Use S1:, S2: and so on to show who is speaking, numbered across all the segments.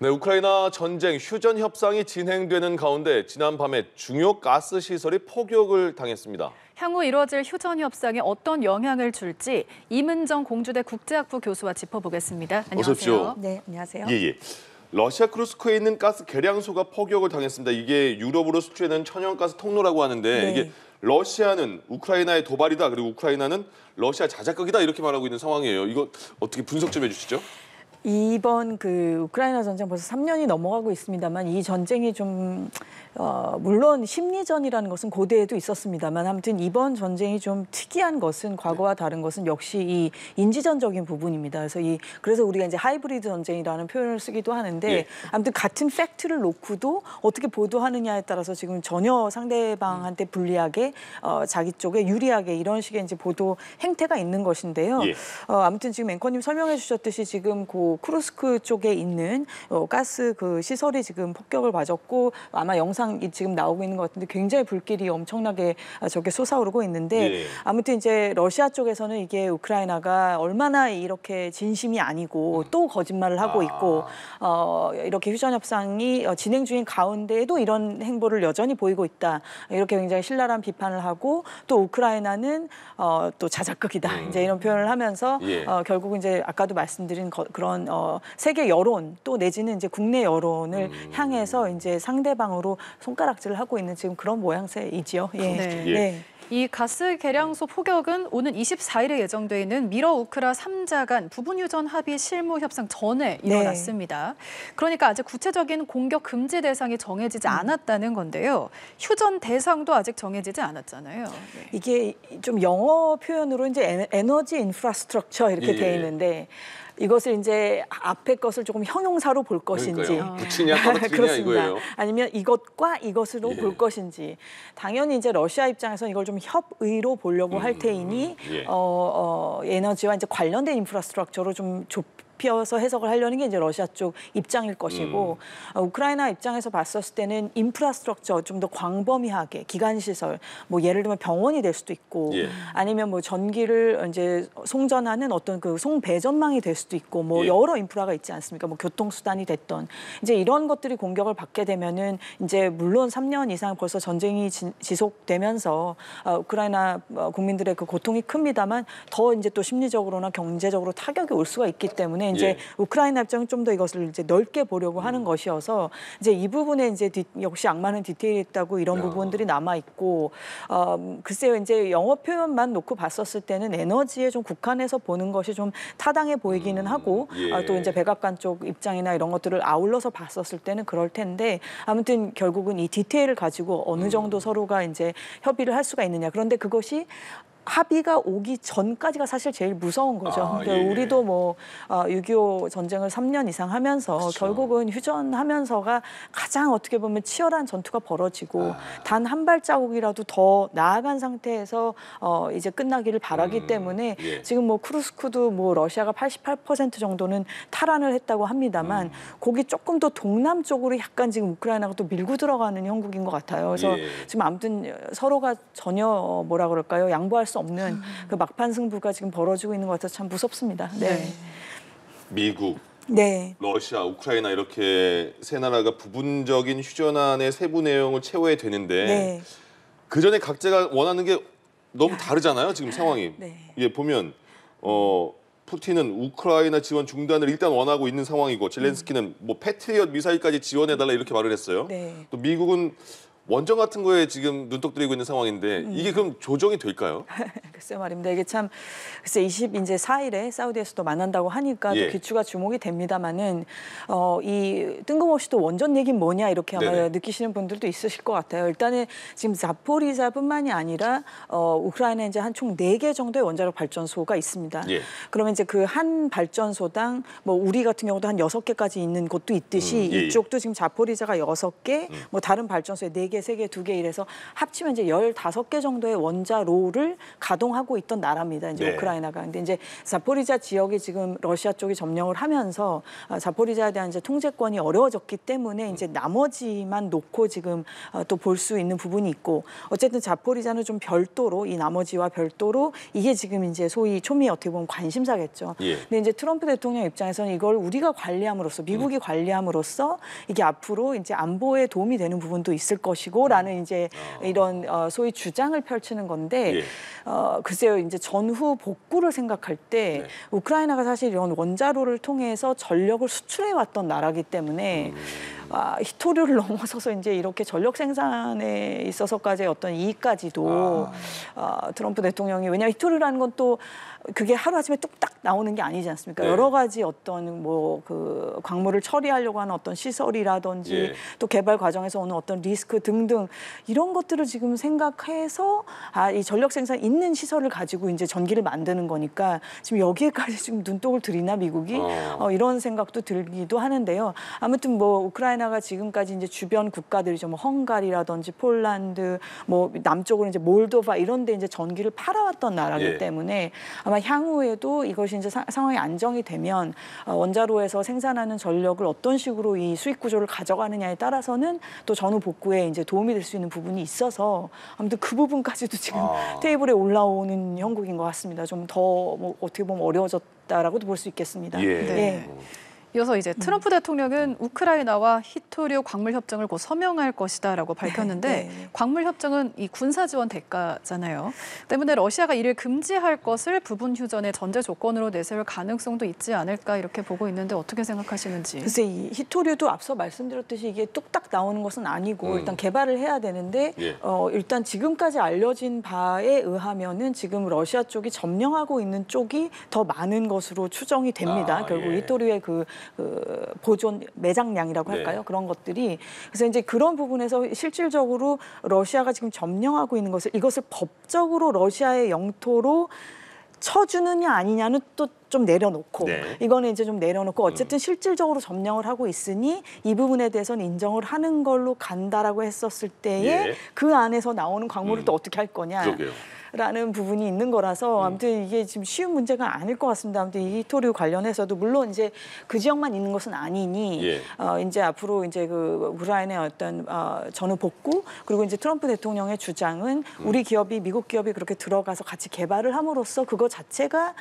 S1: 네, 우크라이나 전쟁 휴전 협상이 진행되는 가운데 지난 밤에 중요 가스 시설이 폭격을 당했습니다.
S2: 향후 이뤄질 휴전 협상에 어떤 영향을 줄지 이문정 공주대 국제학부 교수와 짚어보겠습니다. 안녕하세요.
S1: 어서 오십시오.
S3: 네, 안녕하세요.
S1: 예. 러시아 크루스크에 있는 가스 계량소가 폭격을 당했습니다. 이게 유럽으로 수출되는 천연가스 통로라고 하는데
S3: 네.
S1: 이게 러시아는 우크라이나의 도발이다. 그리고 우크라이나는 러시아 자작극이다. 이렇게 말하고 있는 상황이에요. 이거 어떻게 분석 좀 해주시죠?
S3: 이번 그 우크라이나 전쟁 벌써 3년이 넘어가고 있습니다만 이 전쟁이 좀 물론 심리전이라는 것은 고대에도 있었습니다만 아무튼 이번 전쟁이 좀 특이한 것은 과거와 다른 것은 역시 이 인지전적인 부분입니다. 그래서 우리가 이제 하이브리드 전쟁이라는 표현을 쓰기도 하는데 아무튼 같은 팩트를 놓고도 어떻게 보도하느냐에 따라서 지금 전혀 상대방한테 불리하게 자기 쪽에 유리하게 이런 식의 이제 보도 행태가 있는 것인데요. 아무튼 지금 앵커님 설명해 주셨듯이 지금 쿠르스크 쪽에 있는 가스 그 시설이 지금 폭격을 맞았고 아마 영상이 지금 나오고 있는 것 같은데 굉장히 불길이 엄청나게 저게 솟아오르고 있는데 아무튼 이제 러시아 쪽에서는 이게 우크라이나가 얼마나 이렇게 진심이 아니고 또 거짓말을 하고 있고 이렇게 휴전 협상이 진행 중인 가운데에도 이런 행보를 여전히 보이고 있다. 이렇게 굉장히 신랄한 비판을 하고 또 우크라이나는 또 자작극이다. 이제 이런 표현을 하면서 결국 이제 아까도 말씀드린 그런 세계 여론 또 내지는 이제 국내 여론을 향해서 이제 상대방으로 손가락질을 하고 있는 지금 그런 모양새이지요.
S2: 네. 이 가스 계량소 폭격은 오는 24일에 예정돼 있는 미러 우크라 3자 간 부분 휴전 합의 실무 협상 전에 일어났습니다. 그러니까 아직 구체적인 공격 금지 대상이 정해지지 않았다는 건데요. 휴전 대상도 아직 정해지지 않았잖아요.
S3: 이게 좀 영어 표현으로 이제 에너지 인프라스트럭처 이렇게 돼 있는데 이것을 이제 앞에 것을 조금 형용사로 볼 것인지
S1: 붙이냐 떨어뜨리냐 이거예요.
S3: 아니면 이것과 이것으로 볼 것인지 당연히 이제 러시아 입장에서는 이걸 좀 협의로 보려고 할 테이니 에너지와 이제 관련된 인프라스트럭처로 좀 좁혀서 해석을 하려는 게 이제 러시아 쪽 입장일 것이고 우크라이나 입장에서 봤었을 때는 인프라스트럭처 좀 더 광범위하게 기관시설 뭐 예를 들면 병원이 될 수도 있고 아니면 뭐 전기를 이제 송전하는 어떤 그 송배전망이 될 수도 있고 뭐 여러 인프라가 있지 않습니까? 뭐 교통수단이 됐던 이제 이런 것들이 공격을 받게 되면은 이제 물론 3년 이상 벌써 전쟁이 지속되면서 우크라이나 국민들의 그 고통이 큽니다만 더 이제 또 심리적으로나 경제적으로 타격이 올 수가 있기 때문에 이제 우크라이나 입장은 좀 더 이것을 이제 넓게 보려고 하는 것이어서 이제 이 부분에 이제 역시 악마는 디테일이 있다고 이런 부분들이 남아 있고 글쎄요 이제 영어 표현만 놓고 봤었을 때는 에너지에 좀 국한해서 보는 것이 좀 타당해 보이기는 하고 또 이제 백악관 쪽 입장이나 이런 것들을 아울러서 봤었을 때는 그럴 텐데 아무튼 결국은 이 디테일을 가지고 어느 정도 서로가 이제 협의를 할 수가 있느냐 그런데 그것이 합의가 오기 전까지가 사실 제일 무서운 거죠. 그러니까 우리도 뭐 6.25 전쟁을 3년 이상 하면서 결국은 휴전하면서가 가장 어떻게 보면 치열한 전투가 벌어지고 단 한 발자국이라도 더 나아간 상태에서 이제 끝나기를 바라기 때문에 지금 뭐 쿠르스크도 뭐 러시아가 88% 정도는 탈환을 했다고 합니다만 거기 조금 더 동남쪽으로 약간 지금 우크라이나가 또 밀고 들어가는 형국인 것 같아요. 그래서 지금 아무튼 서로가 전혀 뭐라 그럴까요? 양보할 수 없는 그 막판 승부가 지금 벌어지고 있는 것 같아서 참 무섭습니다.
S1: 미국, 러시아, 우크라이나 이렇게 세 나라가 부분적인 휴전안의 세부 내용을 채워야 되는데 그 전에 각자가 원하는 게 너무 다르잖아요. 지금 상황이. 보면 푸틴은 우크라이나 지원 중단을 일단 원하고 있는 상황이고 젤렌스키는 뭐 패트리엇 미사일까지 지원해달라 이렇게 말을 했어요. 또 미국은 원전 같은 거에 지금 눈독 들이고 있는 상황인데 이게 그럼 조정이 될까요?
S3: 글쎄 말입니다. 이게 참 글쎄 24일에 사우디에서도 만난다고 하니까 또 귀추가 주목이 됩니다만은 이 뜬금없이 또 원전 얘기는 뭐냐 이렇게 아마 느끼시는 분들도 있으실 것 같아요. 일단은 지금 자포리자뿐만이 아니라 우크라이나에 이제 한 총 4개 정도의 원자력 발전소가 있습니다. 그러면 이제 그 한 발전소당 뭐 우리 같은 경우도 한 6개까지 있는 곳도 있듯이 이쪽도 지금 자포리자가 6개, 뭐 다른 발전소에 4개 4개, 3개, 2개 이래서 합치면 이제 15개 정도의 원자로를 가동하고 있던 나라입니다. 이제 우크라이나가. 근데 이제 자포리자 지역이 지금 러시아 쪽이 점령을 하면서 자포리자에 대한 이제 통제권이 어려워졌기 때문에 이제 나머지만 놓고 지금 또 볼 수 있는 부분이 있고 어쨌든 자포리자는 좀 별도로 이 나머지와 별도로 이게 지금 이제 소위 초미 어떻게 보면 관심사겠죠. 근데 이제 트럼프 대통령 입장에서는 이걸 우리가 관리함으로써 미국이 관리함으로써 이게 앞으로 이제 안보에 도움이 되는 부분도 있을 것이고라는 이제 이런 소위 주장을 펼치는 건데 글쎄요 이제 전후 복구를 생각할 때 우크라이나가 사실 이런 원자로를 통해서 전력을 수출해 왔던 나라기 때문에 히토류를 넘어서서 이제 이렇게 전력 생산에 있어서까지의 어떤 이익까지도 트럼프 대통령이 왜냐하면 히토류라는 건 또 그게 하루아침에 뚝딱 나오는 게 아니지 않습니까? 여러 가지 어떤 뭐 그 광물을 처리하려고 하는 어떤 시설이라든지 또 개발 과정에서 오는 어떤 리스크 등등 이런 것들을 지금 생각해서 이 전력 생산 있는 시설을 가지고 이제 전기를 만드는 거니까 지금 여기에까지 지금 눈독을 들이나 미국이 이런 생각도 들기도 하는데요. 아무튼 뭐 우크라이나가 지금까지 이제 주변 국가들이죠. 뭐 헝가리라든지 폴란드, 뭐 남쪽으로 이제 몰도바 이런 데 이제 전기를 팔아왔던 나라이기 때문에 아마 향후에도 이것이 이제 상황이 안정이 되면 원자로에서 생산하는 전력을 어떤 식으로 이 수익 구조를 가져가느냐에 따라서는 또 전후 복구에 이제 도움이 될 수 있는 부분이 있어서 아무튼 그 부분까지도 지금 테이블에 올라오는 형국인 것 같습니다. 좀 더 뭐 어떻게 보면 어려워졌다라고도 볼 수 있겠습니다.
S2: 이어서 이제 트럼프 대통령은 우크라이나와 히토류 광물 협정을 곧 서명할 것이다라고 밝혔는데 광물 협정은 이 군사 지원 대가잖아요. 때문에 러시아가 이를 금지할 것을 부분 휴전의 전제 조건으로 내세울 가능성도 있지 않을까 이렇게 보고 있는데 어떻게 생각하시는지.
S3: 글쎄 이 히토류도 앞서 말씀드렸듯이 이게 뚝딱 나오는 것은 아니고 일단 개발을 해야 되는데 일단 지금까지 알려진 바에 의하면은 지금 러시아 쪽이 점령하고 있는 쪽이 더 많은 것으로 추정이 됩니다. 결국 히토류의 그 보존 매장량이라고 할까요? 그런 것들이 그래서 이제 그런 부분에서 실질적으로 러시아가 지금 점령하고 있는 것을 이것을 법적으로 러시아의 영토로 쳐주느냐 아니냐는 또 좀 내려놓고 이거는 이제 좀 내려놓고 어쨌든 실질적으로 점령을 하고 있으니 이 부분에 대해서는 인정을 하는 걸로 간다라고 했었을 때에 그 안에서 나오는 광물을 또 어떻게 할 거냐. 라는 부분이 있는 거라서 아무튼 이게 지금 쉬운 문제가 아닐 것 같습니다. 아무튼 이 히토류 관련해서도 물론 이제 그 지역만 있는 것은 아니니 이제 앞으로 이제 그 우크라이나의 어떤 전후 복구 그리고 이제 트럼프 대통령의 주장은 우리 기업이 미국 기업이 그렇게 들어가서 같이 개발을 함으로써 그거 자체가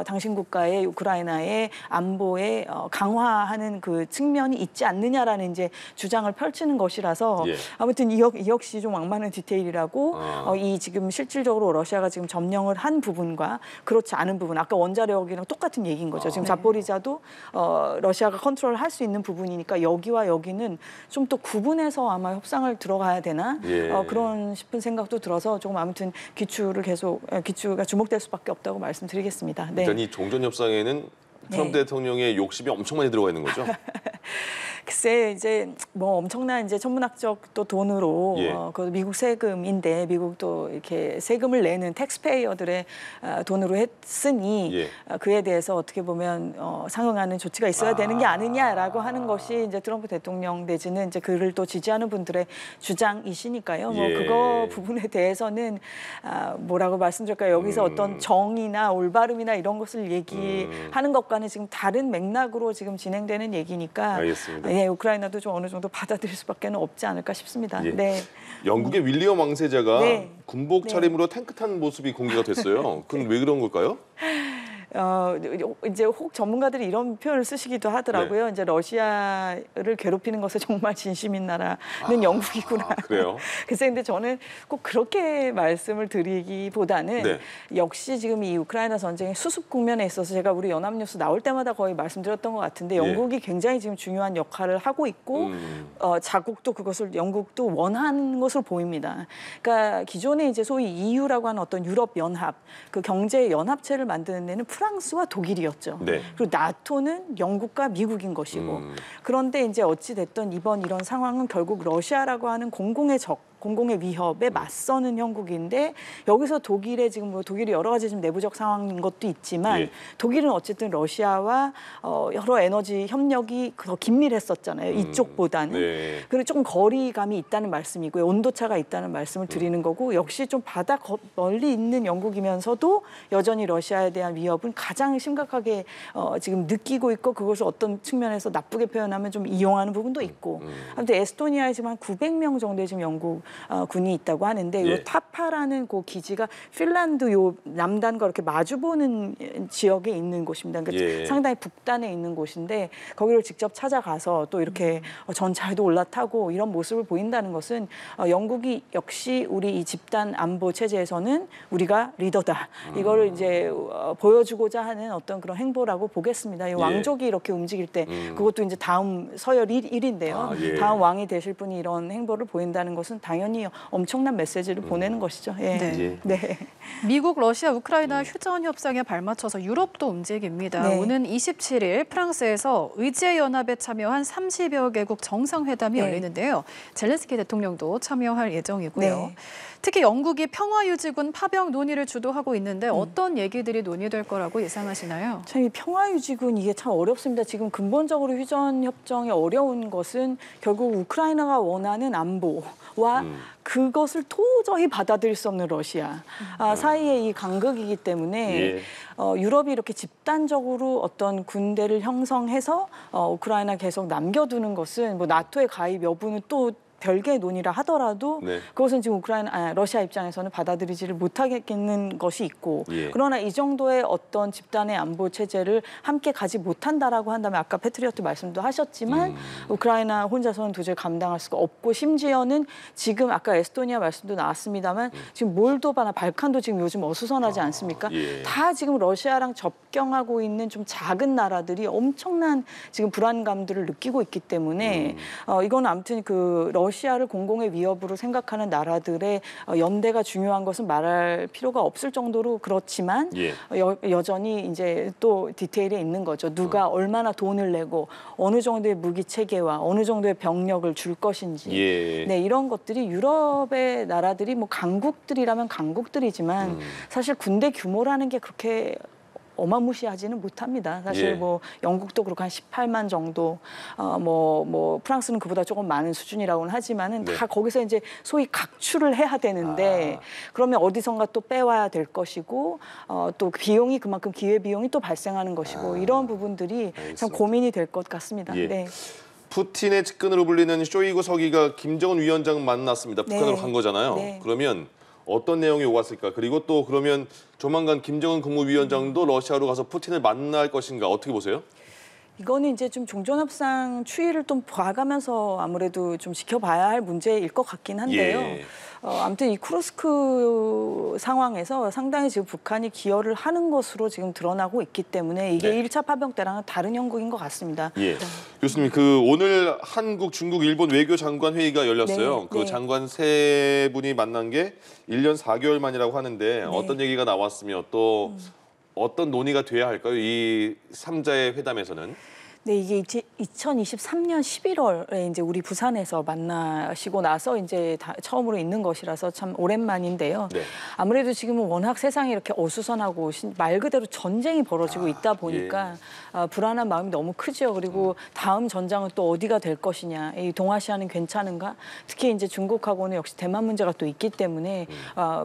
S3: 당신 국가의 우크라이나의 안보에 강화하는 그 측면이 있지 않느냐라는 이제 주장을 펼치는 것이라서 아무튼 이 역시 좀 왕만한 디테일이라고 이 지금 실질적으로 러시아가 지금 점령을 한 부분과 그렇지 않은 부분, 아까 원자력이랑 똑같은 얘기인 거죠. 지금 자포리자도 러시아가 컨트롤을 할 수 있는 부분이니까 여기와 여기는 좀 또 구분해서 아마 협상을 들어가야 되나 그런 싶은 생각도 들어서 조금 아무튼 기추가 주목될 수밖에 없다고 말씀드리겠습니다.
S1: 일단 이 종전 협상에는 트럼프 대통령의 욕심이 엄청 많이 들어가 있는 거죠?
S3: 글쎄 이제 뭐 엄청난 이제 천문학적 또 돈으로 그 미국 세금인데 미국도 이렇게 세금을 내는 텍스페이어들의 돈으로 했으니 그에 대해서 어떻게 보면 상응하는 조치가 있어야 되는 게 아니냐라고 하는 것이 이제 트럼프 대통령 내지는 이제 그를 또 지지하는 분들의 주장이시니까요. 뭐 그거 부분에 대해서는 뭐라고 말씀드릴까요? 여기서 어떤 정의나 올바름이나 이런 것을 얘기하는 것과는 지금 다른 맥락으로 지금 진행되는 얘기니까.
S1: 알겠습니다.
S3: 우크라이나도 좀 어느 정도 받아들일 수밖에 없지 않을까 싶습니다.
S1: 영국의 윌리엄 왕세자가 군복 차림으로 탱크 탄 모습이 공개가 됐어요. 그건 왜 그런 걸까요?
S3: 이제 혹 전문가들이 이런 표현을 쓰시기도 하더라고요. 이제 러시아를 괴롭히는 것에 정말 진심인 나라는 영국이구나.
S1: 그래요?
S3: 그래서 근데 저는 꼭 그렇게 말씀을 드리기보다는 역시 지금 이 우크라이나 전쟁의 수습 국면에 있어서 제가 우리 연합뉴스 나올 때마다 거의 말씀드렸던 것 같은데 영국이 굉장히 지금 중요한 역할을 하고 있고 자국도 그것을 영국도 원하는 것으로 보입니다. 그러니까 기존에 이제 소위 EU라고 하는 어떤 유럽 연합, 그 경제 연합체를 만드는 데는 프랑스와 독일이었죠. 그리고 나토는 영국과 미국인 것이고 그런데 이제 어찌 됐든 이번 이런 상황은 결국 러시아라고 하는 공공의 적 공공의 위협에 맞서는 형국인데 여기서 독일의 지금 뭐 독일이 여러 가지 좀 내부적 상황인 것도 있지만
S1: 예.
S3: 독일은 어쨌든 러시아와 여러 에너지 협력이 더 긴밀했었잖아요. 이쪽보다는.
S1: 네.
S3: 그리고 조금 거리감이 있다는 말씀이고요. 온도차가 있다는 말씀을 드리는 거고 역시 좀 바다 멀리 있는 영국이면서도 여전히 러시아에 대한 위협은 가장 심각하게 지금 느끼고 있고 그것을 어떤 측면에서 나쁘게 표현하면 좀 이용하는 부분도 있고 아무튼 에스토니아에 지금 한 900명 정도의 지금 영국 군이 있다고 하는데
S1: 예.
S3: 요 타파라는 그 기지가 핀란드 요 남단과 이렇게 마주보는 지역에 있는 곳입니다. 그러니까
S1: 예.
S3: 상당히 북단에 있는 곳인데 거기를 직접 찾아가서 또 이렇게 전차에도 올라타고 이런 모습을 보인다는 것은 영국이 역시 우리 이 집단 안보 체제에서는 우리가 리더다. 이거를 이제 보여주고자 하는 어떤 그런 행보라고 보겠습니다. 이 왕족이 이렇게 움직일 때 그것도 이제 다음 서열 1인데요.
S1: 예.
S3: 다음 왕이 되실 분이 이런 행보를 보인다는 것은 당연히 엄청난 메시지를 보내는 것이죠. 예.
S2: 네.
S3: 네.
S2: 미국, 러시아, 우크라이나 휴전 협상에 발맞춰서 유럽도 움직입니다.
S3: 네.
S2: 오는 27일 프랑스에서 의제 연합에 참여한 30여 개국 정상회담이
S3: 네.
S2: 열리는데요. 젤렌스키 대통령도 참여할 예정이고요.
S3: 네.
S2: 특히 영국이 평화유지군 파병 논의를 주도하고 있는데 어떤 얘기들이 논의될 거라고 예상하시나요?
S3: 참 이 평화유지군 이게 참 어렵습니다. 지금 근본적으로 휴전 협정이 어려운 것은 결국 우크라이나가 원하는 안보와 그것을 도저히 받아들일 수 없는 러시아 사이의 이 간극이기 때문에
S1: 예.
S3: 유럽이 이렇게 집단적으로 어떤 군대를 형성해서 우크라이나 계속 남겨두는 것은 뭐 나토의 가입 여부는 또 별개의 논의라 하더라도
S1: 네.
S3: 그것은 지금 러시아 입장에서는 받아들이지를 못하겠는 것이 있고
S1: 예.
S3: 그러나 이 정도의 어떤 집단의 안보 체제를 함께 가지 못한다라고 한다면 아까 패트리어트 말씀도 하셨지만 우크라이나 혼자서는 도저히 감당할 수가 없고 심지어는 지금 아까 에스토니아 말씀도 나왔습니다만 지금 몰도바나 발칸도 지금 요즘 어수선하지 않습니까?
S1: 예.
S3: 다 지금 러시아랑 접경하고 있는 좀 작은 나라들이 엄청난 지금 불안감들을 느끼고 있기 때문에 이건 아무튼 그 러시아를 공공의 위협으로 생각하는 나라들의 연대가 중요한 것은 말할 필요가 없을 정도로 그렇지만
S1: 예.
S3: 여전히 이제 또 디테일에 있는 거죠. 누가 얼마나 돈을 내고 어느 정도의 무기 체계와 어느 정도의 병력을 줄 것인지.
S1: 예.
S3: 네, 이런 것들이 유럽의 나라들이 뭐 강국들이라면 강국들이지만 사실 군대 규모라는 게 그렇게 어마무시하지는 못합니다. 사실
S1: 예.
S3: 뭐 영국도 그렇고 한 18만 정도, 뭐 프랑스는 그보다 조금 많은 수준이라고는 하지만은
S1: 네.
S3: 다 거기서 이제 소위 각출을 해야 되는데 그러면 어디선가 또 빼와야 될 것이고 또 비용이 그만큼 기회 비용이 또 발생하는 것이고 이런 부분들이
S1: 알겠습니다.
S3: 참 고민이 될 것 같습니다.
S1: 예.
S3: 네.
S1: 푸틴의 측근으로 불리는 쇼이구 서기가 김정은 위원장 만났습니다. 북한으로
S3: 네.
S1: 간 거잖아요.
S3: 네.
S1: 그러면 어떤 내용이 오갔을까? 그리고 또 그러면 조만간 김정은 국무위원장도 러시아로 가서 푸틴을 만날 것인가? 어떻게 보세요?
S3: 이거는 이제 좀 종전협상 추이를 좀 봐가면서 아무래도 좀 지켜봐야 할 문제일 것 같긴 한데요.
S1: 예.
S3: 아무튼 이 쿠르스크 상황에서 상당히 지금 북한이 기여를 하는 것으로 지금 드러나고 있기 때문에 이게
S1: 네.
S3: 1차 파병 때랑은 다른 형국인 것 같습니다.
S1: 예. 교수님, 오늘 한국, 중국, 일본 외교장관 회의가 열렸어요.
S3: 네,
S1: 그
S3: 네.
S1: 장관 세 분이 만난 게 1년 4개월 만이라고 하는데 어떤 얘기가 나왔으며 또 어떤 논의가 돼야 할까요? 이 3자의 회담에서는.
S3: 네, 이게 2023년 11월에 이제 우리 부산에서 만나시고 나서 이제 처음으로 있는 것이라서 참 오랜만인데요.
S1: 네.
S3: 아무래도 지금은 워낙 세상이 이렇게 어수선하고 말 그대로 전쟁이 벌어지고 있다 보니까 불안한 마음이 너무 크죠. 그리고 다음 전장은 또 어디가 될 것이냐. 이 동아시아는 괜찮은가? 특히 이제 중국하고는 역시 대만 문제가 또 있기 때문에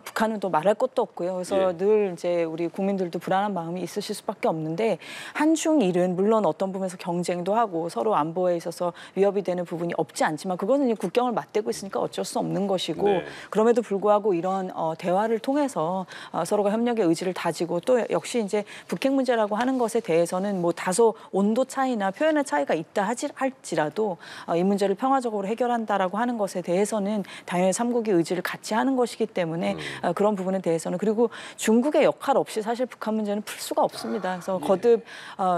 S3: 북한은 또 말할 것도 없고요. 그래서 늘 이제 우리 국민들도 불안한 마음이 있으실 수밖에 없는데 한중일은 물론 어떤 부분에서 경쟁도 하고 서로 안보에 있어서 위협이 되는 부분이 없지 않지만 그거는 이제 국경을 맞대고 있으니까 어쩔 수 없는 것이고
S1: 네.
S3: 그럼에도 불구하고 이런 대화를 통해서 서로가 협력의 의지를 다지고 또 역시 이제 북핵 문제라고 하는 것에 대해서는 뭐 다소 온도 차이나 표현의 차이가 있다 할지라도 이 문제를 평화적으로 해결한다라고 하는 것에 대해서는 당연히 삼국의 의지를 같이 하는 것이기 때문에 그런 부분에 대해서는 그리고 중국의 역할 없이 사실 북한 문제는 풀 수가 없습니다. 그래서 거듭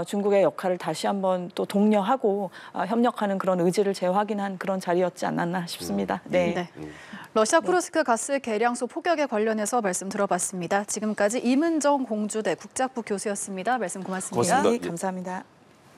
S3: 중국의 역할을 다시 한번 또 독려하고 협력하는 그런 의지를 재확인한 그런 자리였지 않았나 싶습니다. 네.
S2: 네. 러시아 쿠르스크 가스 계량소 포격에 관련해서 말씀 들어봤습니다. 지금까지 임은정 공주대 국작부 교수였습니다. 말씀 고맙습니다.
S1: 고맙습니다.
S3: 네, 감사합니다.